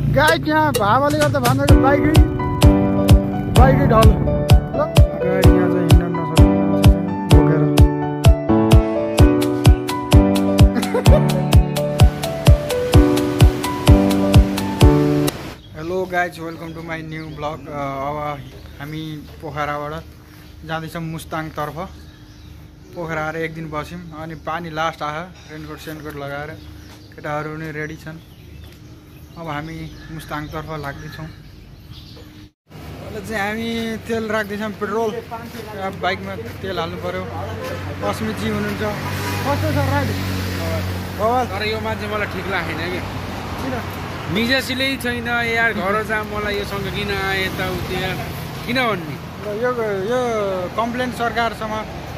Guide यहाँ हावाले गर्दा भन्दा बाइकै ढल गाडी यहाँ चाहिँ हिँड्न नसक्ने बोकेर hello guys welcome to my new blog. अब हामी पोखराबाट जाँदैछौँ मुस्ताङतर्फ। पोखरा आएर एक दिन बस्यौँ अनि पानी लास्ट आयो, रेनकोट सेनकोट लगाएर केटाहरू नै रेडी छन्। अब हामी मुस्ताङतर्फ लाग्दैछौँ। अहिले चाहिँ हामी तेल राख्दैछौँ, पेट्रोल। बाइकमा तेल हाल्नु पऱ्यो। अस्मितजी हुनुहुन्छ, कस्तो छ राइड? तर यो मान्छे मलाई ठिक लागेन कि किन मिजासिलै छैन यार। घर जा मलाई योसँग किन आए यताउति किन भन्ने यो कम्प्लेन सरकारसँग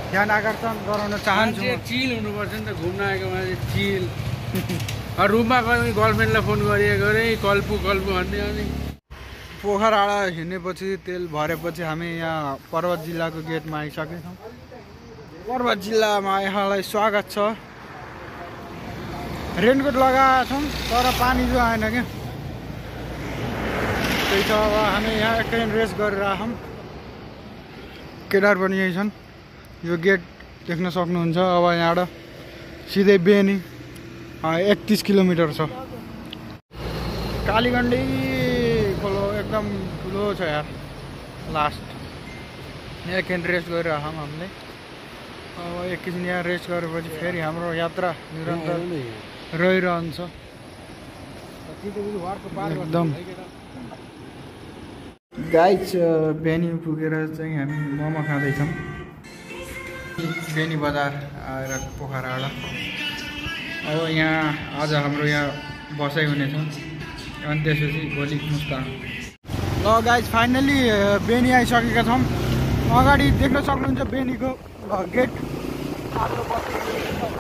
ध्यान आकर्षण गराउन चाहन्छु। चिल हुनुपर्छ नि त, घुम्न आएको मान्छे चिल। रुममा गयो गर्लफ्रेन्डलाई फोन गरिएको अरे कल्पु भन्ने। अनि पोखरा हिँडेपछि तेल भरेपछि हामी यहाँ पर्वत जिल्लाको गेटमा आइसकेछौँ। पर्वत जिल्लामा यहाँलाई स्वागत छ। रेनकोट लगाएका छौँ तर पानी जो आएन क्या, त्यही छ। अब हामी यहाँ एकैछिन रेस्ट गरिरहेछौँ। केटार पनि यही छन्। यो गेट देख्न सक्नुहुन्छ। अब यहाँबाट सिधै बेनी 31 किलोमिटर छ। कालीगण्डी खोलो एकदम ठुलो छ यार। लास्ट यहाँ एकछिन रेस्ट गरिरहेछौँ हामीले। अब एकछिन यहाँ रेस्ट गरेपछि फेरि हाम्रो यात्रा निरन्तर रहिरहन्छ एकदम। गाइज बेनी पुगेर चाहिँ हामी मोमो खाँदैछौँ। बेनी बजार आएर पोखराबाट। अब यहाँ आज हाम्रो यहाँ बसाइ हुनेछ अनि त्यसपछि भोलि मुस्ताङ। ल गाइज फाइनली बेनी आइसकेका छौँ। अगाडि देख्न सक्नुहुन्छ बेनीको गेट।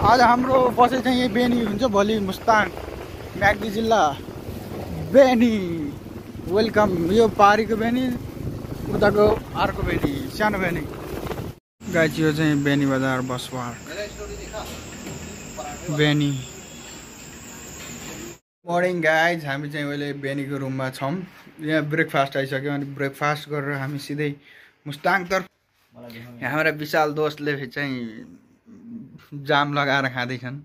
आज हाम्रो बसाइ चाहिँ यही बेनी हुन्छ, भोलि मुस्ताङ म्याग्दी जिल्ला बेनी। वेलकम। यो पारीको बेनी, उताको अर्को बेनी, सानो बेनी। गाइज यो चाहिँ Beni Bazar bus park Beni. Morning guys, हामी चाहिँ अहिले बेनीको रुममा छौँ। यहाँ ब्रेकफास्ट आइसक्यो अनि ब्रेकफास्ट गरेर हामी सिधै मुस्ताङतर्फ। यहाँ हाम्रा विशाल दोस्तले चाहिँ जाम लगाएर खाँदैछन्।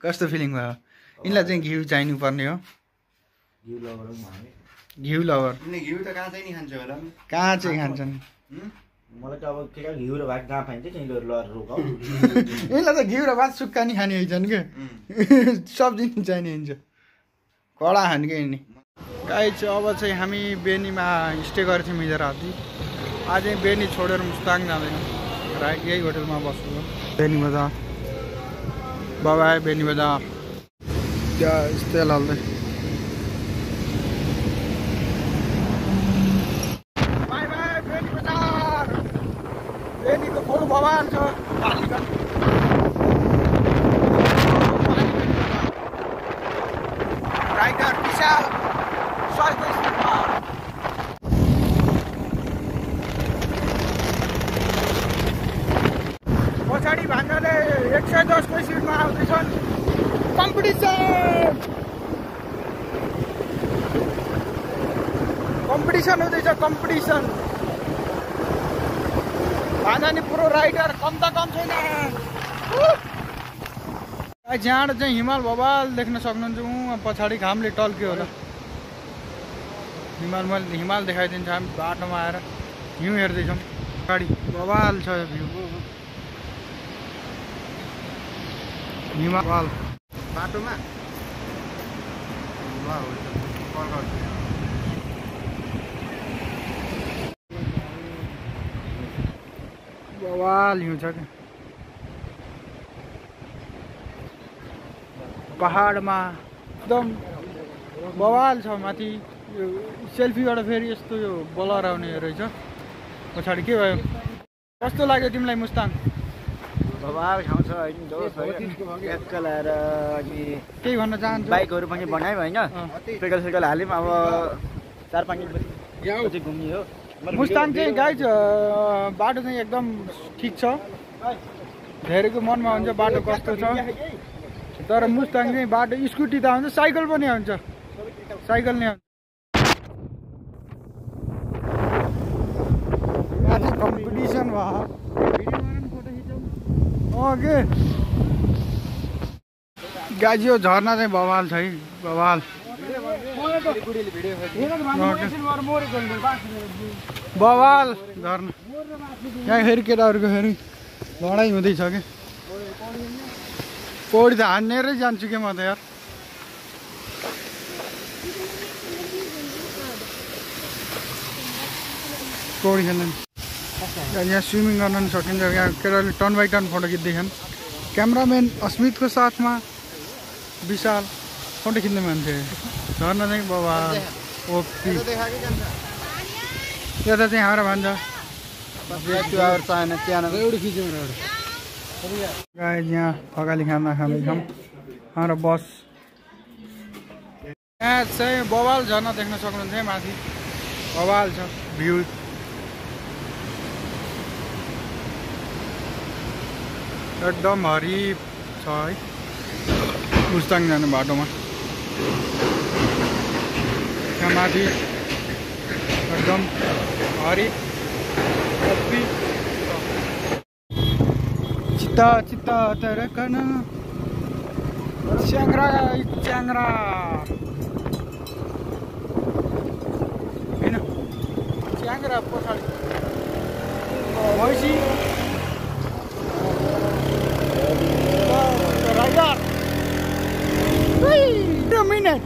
कस्तो फिलिङ भयो? यिनलाई चाहिँ घिउ चाहिनु पर्ने हो। घिउ लभर। घिउ त कहाँ चाहिँ नि खान्छ होला। कहाँ चाहिँ खान्छन्? मलाई त अब के घिउ र भात कहाँ पाइन्छ चाहिँ रोकाउ। यिनलाई त घिउ र भात सुक्खा नि खाने हैछन् क्या। सब्जी नि चाहिने हुन्छ, कडा खाने क्या यिनी। गाइज अब चाहिँ हामी बेनीमा स्टे गर्थ्यौँ हिजो राति। आज बेनी छोडेर मुस्ताङ जाँदैनौँ। राइट यही होटलमा बस्छु। बेनी बजार बाबा आयो। बेनी बजार तेल हाल्दै। बाई बाई बेनी बजार। बेनीको फुल भवन छ। राइडर विशाल पछाडि भान्जाले 110 को स्पिडमा आउँदैछन्। कम्पिटिसन हुँदैछ, कम्पिटिसन। भान्जा नि पुरो राइडर, कम त कम छैन। जहाँबाट चाहिँ हिमाल भवाल देख्न सक्नुहुन्छ। पछाडि घामले टल्क्यो होला। हिमाल देखाइदिन्छ। हामी बाटोमा आएर हिउँ हेर्दैछौँ। गाडी भवाल छ भ्यू। हिमाल बाटोमा बवाल हिउँ छ क्या। पहाडमा एकदम बवाल छ। माथि यो सेल्फीबाट फेरि यस्तो यो बलर आउने रहेछ। पछाडि के भयो? कस्तो लाग्यो तिमीलाई मुस्ताङ? बबाल ठाउँ छ होइन, एक्कल आएर अनि केही भन्न चाहन्छु? बाइकहरू पनि बनायो होइन, पेट्रोल हाल्यौँ। अब 4-5 दिन घुम्ने हो। मुस्ताङ चाहिँ गाइज बाटो चाहिँ एकदम ठिक छ। धेरैको मनमा हुन्छ बाटो कस्तो छ, तर मुस्ताङ चाहिँ बाटो स्कुटी त हुन्छ, साइकल पनि हुन्छ। साइकल नहीं माथि कम्पिटिसन भयो ओके गाजी यो झर्ना चाहिँ बवाल छ है बवाल बवाल झर्ना यहाँ फेरि केटाहरूको फेरि लडाइँ हुँदैछ कि पौडी त हान्नेरै जान्छु कि म त यार पौडी खेल्न यहाँ स्विमिङ गर्न पनि सकिन्छ यहाँ केटाले टर्न बाई टर्न फोटो खिच्दैछन् क्यामराम्यान अस्मितको साथमा विशाल फोटो खिच्ने मान्छे झर्ना चाहिँ बाबा ओपी यता चाहिँ हाम्रो भन्छ गाइज यहाँ अगाडि खाना खाँदैछौँ हाम्रो बस यहाँ चाहिँ बवाल झर्ना देख्न सक्नुहुन्छ है माथि बवाल छ भ्यू एकदम हरिप छ है मुस्ताङ जाने बाटोमा यहाँ माथि एकदम हरिप चित्ता चित्ता तरकन च्याङ्रा च्याङ्रा होइन च्याङ्रा पछाडि भैँसी rider Wait a minute.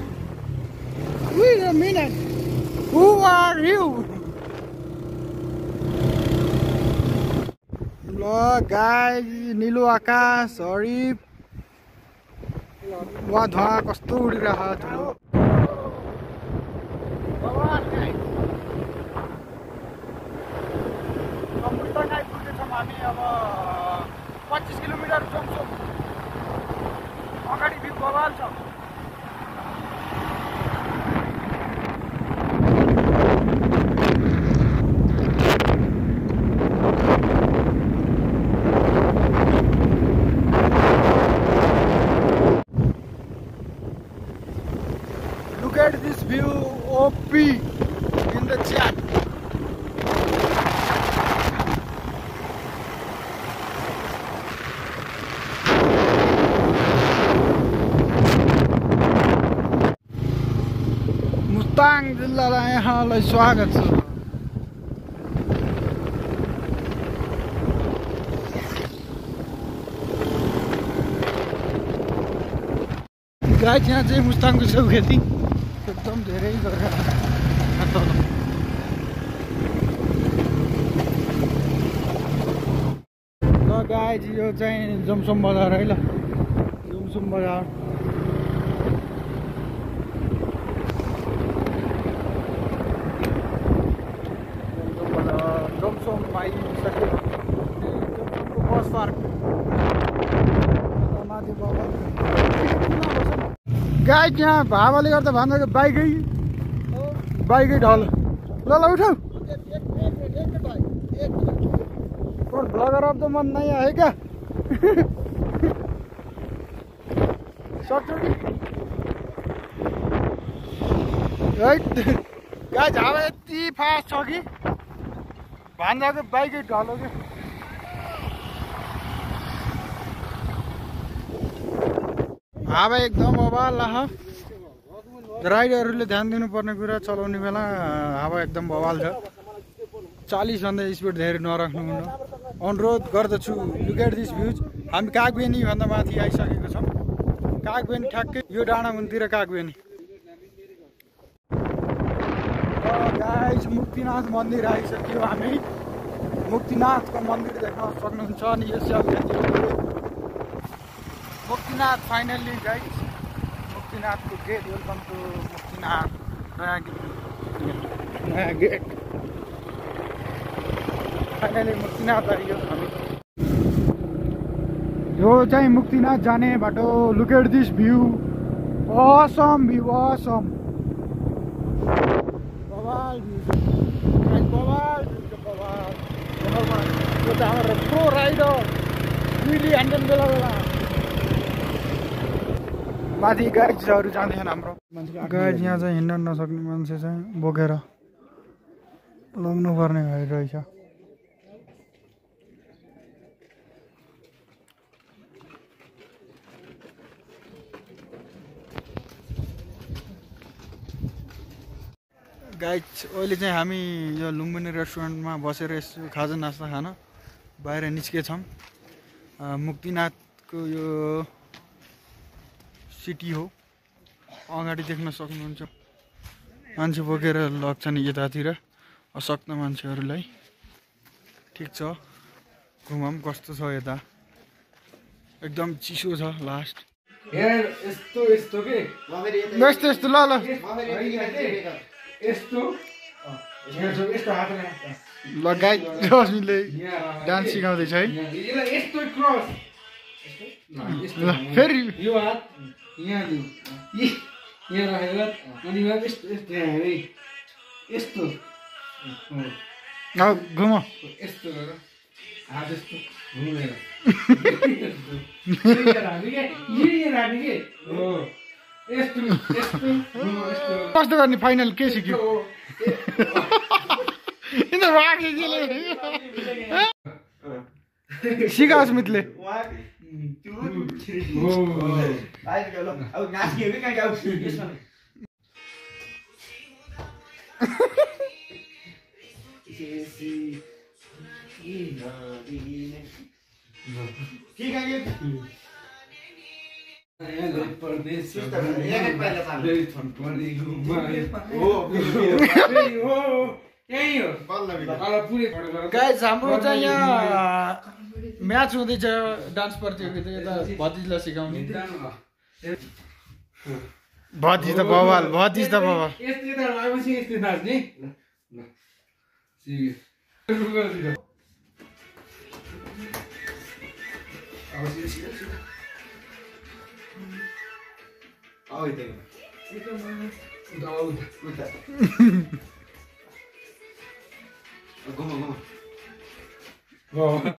Wait a minute. Who are you? Look, guys, नीलो आकाश हरिप वहाँ धुवा कस्तो उडिरहेको धुलो कम्प्युटर आइपुगेछौँ हामी अब 25 किलोमिटर जम्छौँ अगाडि भ्यू बवाल छ Look at this view OP in the chat. Mustang जिल्लालाई यहाँलाई स्वागत छ गाइस यहाँ चाहिँ मुस्ताङको छेउ खेती एकदम धेरै गरेर ल गाइस यो चाहिँ जमसम बजार है ल जमसम बजार जमसम पाइसक्यो जमसमको बस पार्क माथि गाइस यहाँ हावाले गर्दा भन्छ बाइकै ढल ल उठाऊ कौन ब्लॉगर ऑफ द मंथ नहीं है क्या राइट गाइस हावा यति फास्ट छ कि भान्जाको बाइकै ढल हो क्या हावा एकदम बवाल राइडरहरूले ध्यान दिनुपर्ने कुरा चलाउने बेला हावा एकदम बवाल छ 40 भन्दा स्पिड धेरै नराख्नु हुन अनुरोध गर्दछु लुक एट दिस भ्यूज हामी कागबेनी भन्दा माथि आइसकेको छौँ कागबेनी ठ्याक्कै यो डाँडा मुनतिर कागबेनी गाइस मुक्तिनाथ मन्दिर आइसक्यो हामी मुक्तिनाथको मन्दिर देख्न सक्नुहुन्छ अनि यसै मुक्तिनाथ फाइनली गाइस मुक्तिनाथको गेट वेलकम टु मुक्तिनाथ नयाँ गेट फाइनली मुक्तिनाथ आइयो हामी यो चाहिँ मुक्तिनाथ जाने बाटो look at this view awesome view awesome बवाल भ्यू बवाल बवाल यो त हाम्रो प्रो राइडर विली ह्यान्डल बेला बेला माथि गाइजहरू जाँदैछन् हाम्रो गाइज यहाँ चाहिँ हिँड्न नसक्ने मान्छे चाहिँ बोकेर लग्नुपर्ने भइरहेछ गाइज अहिले चाहिँ हामी यो लुम्बिनी रेस्टुरेन्टमा बसेर यसो खाजा नास्ता खान बाहिर निस्केछौँ मुक्तिनाथको यो सिटी हो अगाडि देख्न सक्नुहुन्छ मान्छे बोकेर लग्छन् यतातिर अशक्त मान्छेहरूलाई ठिक छ घुमौँ कस्तो छ यता एकदम चिसो छ लास्ट यस्तो यस्तो के यस्तो यस्तो ल ल यस्तो यस्तो हातमा ल गाइड रश्मिले डान्स सिकाउँदैछ है यस्तो क्रस ल फेरि यो हात यहाँ दिउ यहाँ राखेर अनि यहाँ यस्तो यस्तो है यस्तो घुम यस्तो गर हात यस्तो घुमेर राख्ने के हो यस्तो यस्तो कस्तो गर्ने फाइनल के सिक्यो सिका स्मितले गाइस हाम्रो चाहिँ यहाँ म्याच हुँदैछ डान्स प्रतियोगिता यता भतिजलाई सिकाउने भतिज त बवाल भतिज त बवाल